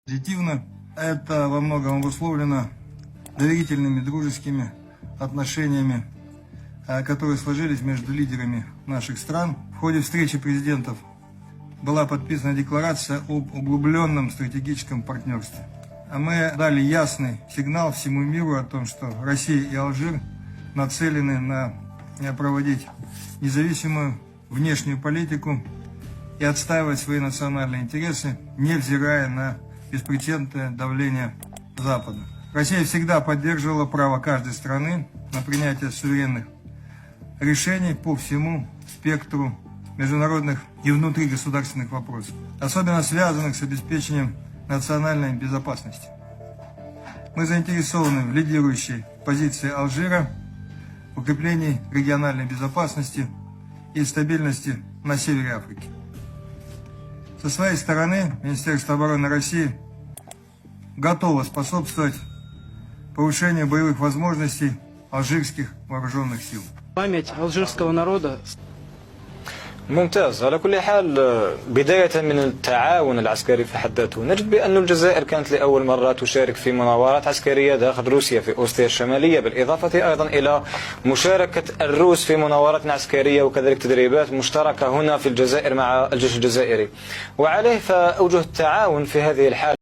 Позитивно. Это во многом обусловлено доверительными, дружескими отношениями, которые сложились между лидерами наших стран. В ходе встречи президентов была подписана декларация об углубленном стратегическом партнерстве. А мы дали ясный сигнал всему миру о том, что Россия и Алжир нацелены на проводить независимую внешнюю политику и отстаивать свои национальные интересы, невзирая на беспрецедентное давление Запада. Россия всегда поддерживала право каждой страны на принятие суверенных решений по всему спектру международных и внутригосударственных вопросов, особенно связанных с обеспечением национальной безопасности. Мы заинтересованы в лидирующей позиции Алжира, в укреплении региональной безопасности и стабильности на севере Африки. Со своей стороны, Министерство обороны России готово способствовать повышению боевых возможностей алжирских вооруженных сил. Память алжирского народа. ممتاز. على كل حال، بداية من التعاون العسكري في حد ذاته، نجد بأن الجزائر كانت لأول مرة تشارك في مناورات عسكرية داخل روسيا في أوستيا الشمالية، بالإضافة أيضا إلى مشاركة الروس في مناورات عسكرية وكذلك تدريبات مشتركة هنا في الجزائر مع الجيش الجزائري، وعليه فأوجه التعاون في هذه الحالة